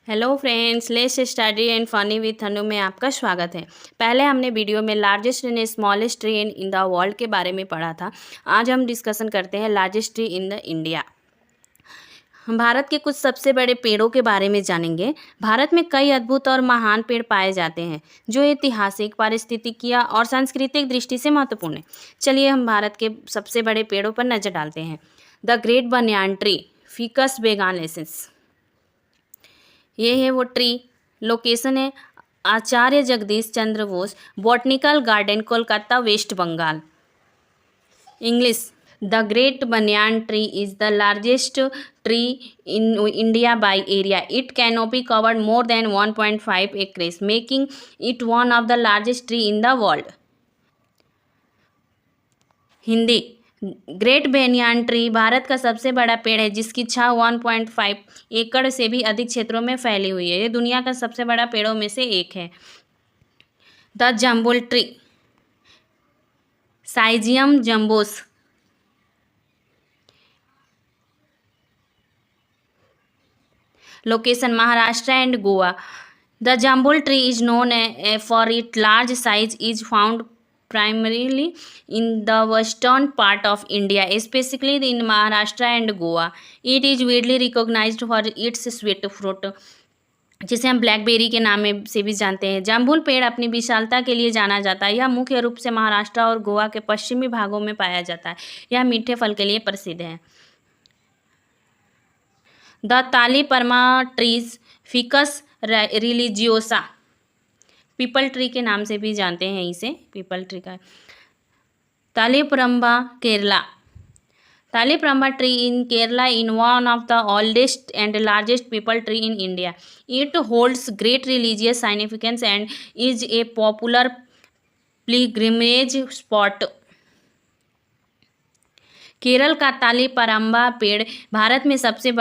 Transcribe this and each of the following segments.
Hello friends, let's study and funny with Anu में आपका स्वागत है। पहले हमने वीडियो में largest and smallest tree in the world के बारे में पढ़ा था। आज हम डिस्कशन करते हैं largest tree in the India. हम भारत के कुछ सबसे बड़े पेड़ों के बारे में जानेंगे। भारत में कई अद्भुत और महान पेड़ पाए जाते हैं जो ऐतिहासिक, पारिस्थितिकीय और सांस्कृतिक दृष्टि से महत्वपूर्ण है। चलिए हम भारत के सबसे बड़े पेड़ों पर नजर डालते हैं। The great banyan tree, ficus benghalensis, ये है वो ट्री। लोकेशन है Acharya Jagadish Chandra Bose botanical garden, Kolkata, West Bengal. English: the great banyan tree is the largest tree in India by area. It canopy covered more than 1.5 acres, making it one of the largest tree in the world. Hindi: great banyan tree Bharat का सबसे बड़ा पेड़ है जिसकी छाव 1.5 एकड़ से भी अधिक क्षेत्रों में फैली हुई है। ये दुनिया का सबसे बड़ा पेड़ों में से एक है। The jambul tree, syzygium jambos, location Maharashtra and Goa. The jambul tree is known for it large size, is found primarily in the western part of India, especially in Maharashtra and Goa. It is widely recognized for its sweet fruit, जिसे हम blackberry के नाम से भी जानते हैं। जाम्बुल पेड़ अपनी विशालता के लिए जाना जाता है। यह मुख्य रूप से महाराष्ट्र और गोवा के पश्चिमी भागों में पाया जाता है। यह मीठे फल के लिए प्रसिद्ध है। The Taliparamba trees, ficus religiosa, peepal tree के नाम से भी जानते हैं इसे, पीपल ट्री का। Taliparamba, Kerala. Taliparamba tree in Kerala in one of the oldest and largest peepal tree in India. It holds great religious significance and is a popular pilgrimage spot. Kerala का तालीपरम्बा पेड़ भारत में सबसे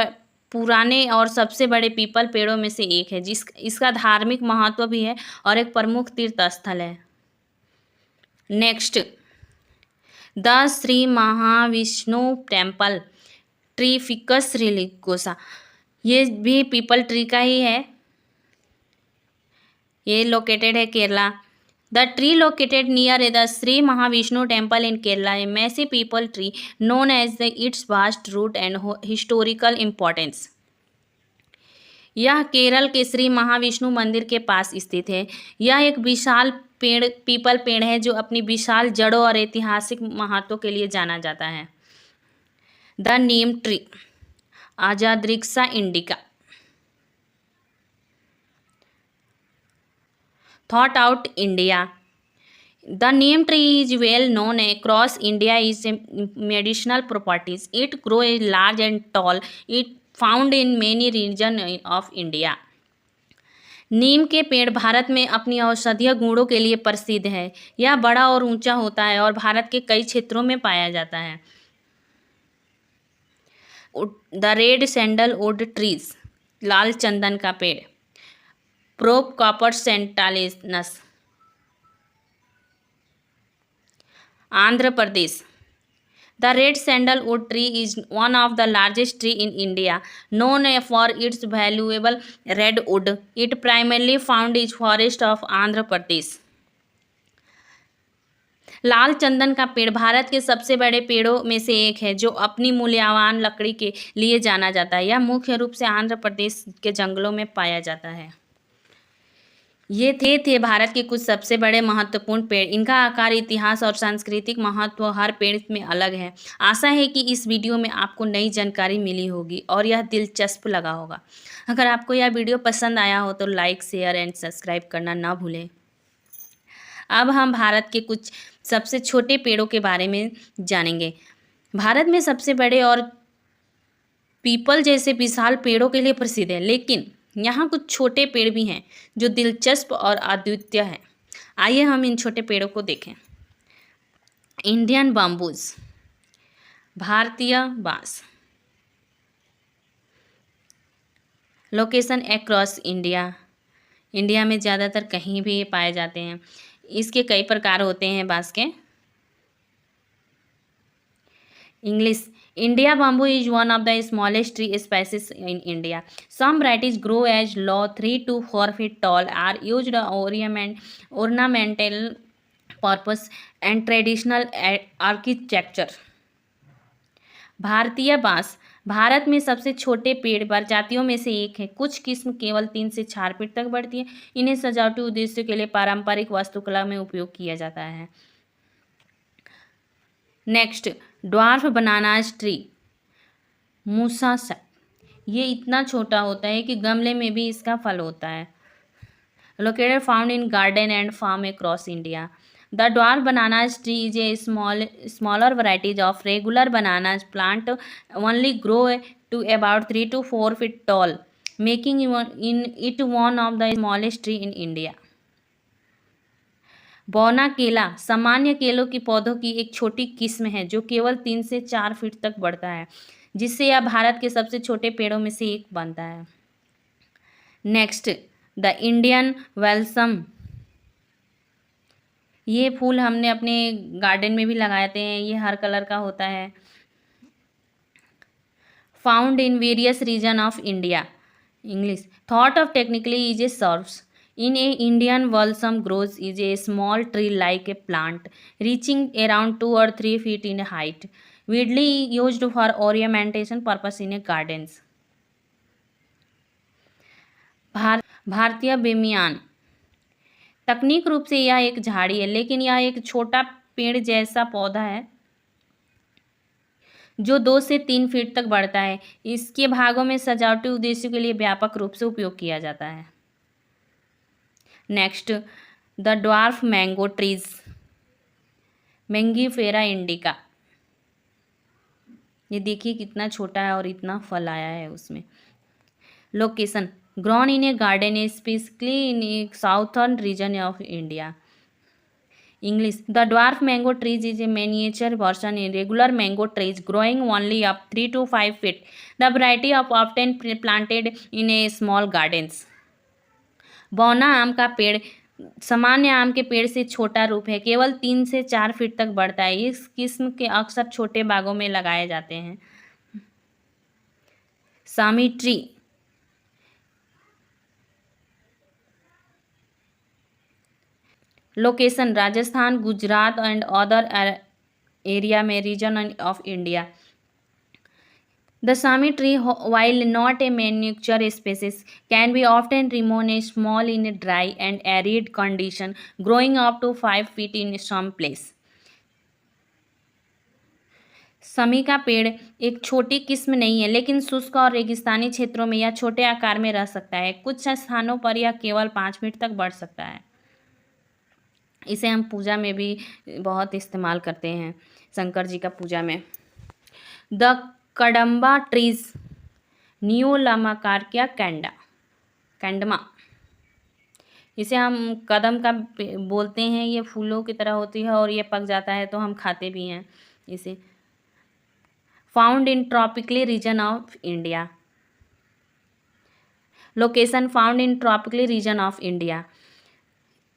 पुराने और सबसे बड़े पीपल पेड़ों में से एक है, इसका धार्मिक महत्व भी है और एक प्रमुख तीर्थ स्थल है। Next, the Shri Mahavishnu temple tree, ficus religiosa, ये भी पीपल ट्री का ही है। ये लोकेटेड है Kerala. The tree located near the Sri Mahavishnu temple in Kerala, a massive people tree known as its vast root and historical importance. यह केरल के श्री महाविष्णु मंदिर के पास स्थित है। यह एक विशाल पीपल पेड़ है जो अपनी विशाल जड़ों और ऐतिहासिक महत्व के लिए जाना जाता है। The neem tree, azadirachta indica, thought out India. The neem tree is well known across India its medicinal properties. It grows large and tall. It found in many regions of India. नीम के पेड़ भारत में अपनी औषधीय गुणों के लिए प्रसिद्ध है। यह बड़ा और ऊंचा होता है और भारत के कई क्षेत्रों में पाया जाता है। द रेड सैंडलवुड ट्रीज, लाल चंदन का पेड़, प्रोपकॉपर्स santalinus, Andhra Pradesh. The red sandalwood tree is one of the largest tree in India, known for its valuable red wood. It primarily found is forest of Andhra Pradesh. लाल चंदन का पेड़ भारत के सबसे बड़े पेड़ों में से एक है जो अपनी मूल्यवान लकड़ी के लिए जाना जाता है। यह मुख्य रूप से आंध्र प्रदेश के जंगलों में पाया जाता है। ये थे भारत के कुछ सबसे बड़े महत्वपूर्ण पेड़। इनका आकार, इतिहास और सांस्कृतिक महत्व हर पेड़ में अलग है। आशा है कि इस वीडियो में आपको नई जानकारी मिली होगी और यह दिलचस्प लगा होगा। अगर आपको यह वीडियो पसंद आया हो तो लाइक, शेयर एंड सब्सक्राइब करना ना भूलें। अब हम भारत के कुछ सबसे छोटे पेड़ों के बारे में जानेंगे। भारत में सबसे बड़े और पीपल जैसे विशाल पेड़ों के लिए प्रसिद्ध है, लेकिन यहाँ कुछ छोटे पेड़ भी हैं जो दिलचस्प और अद्वितीय हैं। आइए हम इन छोटे पेड़ों को देखें। इंडियन बम्बूज, भारतीय बांस, लोकेशन अक्रॉस इंडिया, इंडिया में ज़्यादातर कहीं भी पाए जाते हैं। इसके कई प्रकार होते हैं बांस के। English. India bamboo is one of the smallest tree species in India. Some varieties grow as low 3 to 4 feet tall, are used ornamental purpose and traditional architecture. भारतीय बांस भारत में सबसे छोटे पेड़ प्रजातियों में से एक है। कुछ किस्म केवल 3 से 4 फीट तक बढ़ती है। इन्हें सजावटी उद्देश्यों के लिए पारंपरिक वास्तुकला में उपयोग किया जाता है। Next, dwarf bananas tree musa. ये इतना छोटा होता है कि गमले में भी इसका फल होता है। Located found in garden and farm across India. The dwarf bananas tree is a smaller varieties of regular bananas plant only grow to about 3 to 4 feet tall, making it one of the smallest tree in India. बौना केला सामान्य केलों के पौधों की एक छोटी किस्म है जो केवल 3 से 4 फीट तक बढ़ता है, जिससे यह भारत के सबसे छोटे पेड़ों में से एक बनता है। नेक्स्ट, द इंडियन वेलसम। ये फूल हमने अपने गार्डन में भी लगाते हैं। ये हर कलर का होता है। Found in various region of India. English, thought of technically is a serves in a Indian वल्सम grows is a small tree like a plant reaching around 2 or 3 feet in height, widely used for ornamentation purpose in a gardens. भारतीय बेमियान। तकनीक रूप से यह एक झाड़ी है, लेकिन यह एक छोटा पेड़ जैसा पौधा है जो 2 से 3 फीट तक बढ़ता है। इसके भागों में सजावटी उद्देश्यों के लिए व्यापक रूप से उपयोग किया जाता है। Next, the dwarf mango trees Mangifera indica. ये देखिए कितना छोटा है और इतना फल आया है उसमें। Location, grown in a garden specifically in a southern region of India. English, the dwarf mango trees is a miniature version in regular mango trees growing only up 3 to 5 feet. The variety of often planted in a small gardens. बौना आम का पेड़ सामान्य आम के पेड़ से छोटा रूप है, केवल 3 से 4 फीट तक बढ़ता है। इस किस्म के अक्सर छोटे बागों में लगाए जाते हैं। Shami tree. Location, Rajasthan, Gujarat and other area में region of India. The Sami tree, while not a mature species, can be often remain small in a dry and arid condition, growing up to 5 feet in some place. समी का पेड़ एक छोटी किस्म नहीं है, लेकिन शुष्क और रेगिस्तानी क्षेत्रों में यह छोटे आकार में रह सकता है। कुछ स्थानों पर यह केवल 5 फीट तक बढ़ सकता है। इसे हम पूजा में भी बहुत इस्तेमाल करते हैं, शंकर जी का पूजा में। The kadamba trees neolamarckia cadamba. इसे हम कदम का बोलते हैं। ये फूलों की तरह होती है और ये पक जाता है तो हम खाते भी हैं इसे। Found in tropically region of India. Location, found in tropically region of India.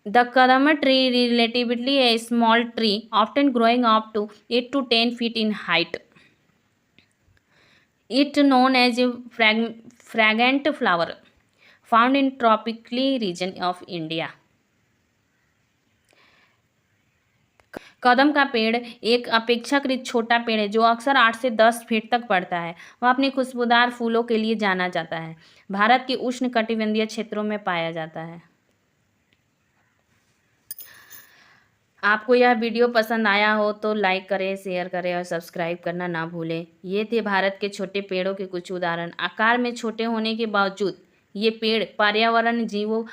The kadama tree is relatively a small tree, often growing up to 8 to 10 feet in height. It known as a fragrant flower, found in tropical region of India. कदम का पेड़ एक अपेक्षाकृत छोटा पेड़ है जो अक्सर 8 से 10 फीट तक बढ़ता है। वह अपने खुशबूदार फूलों के लिए जाना जाता है। भारत के उष्णकटिबंधीय क्षेत्रों में पाया जाता है। आपको यह वीडियो पसंद आया हो तो लाइक करें, शेयर करें और सब्सक्राइब करना ना भूलें। ये थे भारत के छोटे पेड़ों के कुछ उदाहरण। आकार में छोटे होने के बावजूद ये पेड़ पर्यावरण, जीवों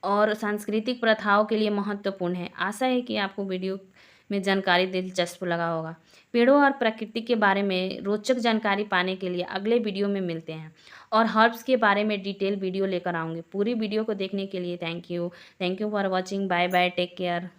और सांस्कृतिक प्रथाओं के लिए महत्वपूर्ण है। आशा है कि आपको वीडियो में जानकारी दिलचस्प लगा होगा। पेड़ों और प्रकृति के बारे में रोचक जानकारी पाने के लिए अगले वीडियो में मिलते हैं और हर्ब्स के बारे में डिटेल वीडियो लेकर आऊँगी। पूरी वीडियो को देखने के लिए thank you for watching. Bye bye, take care.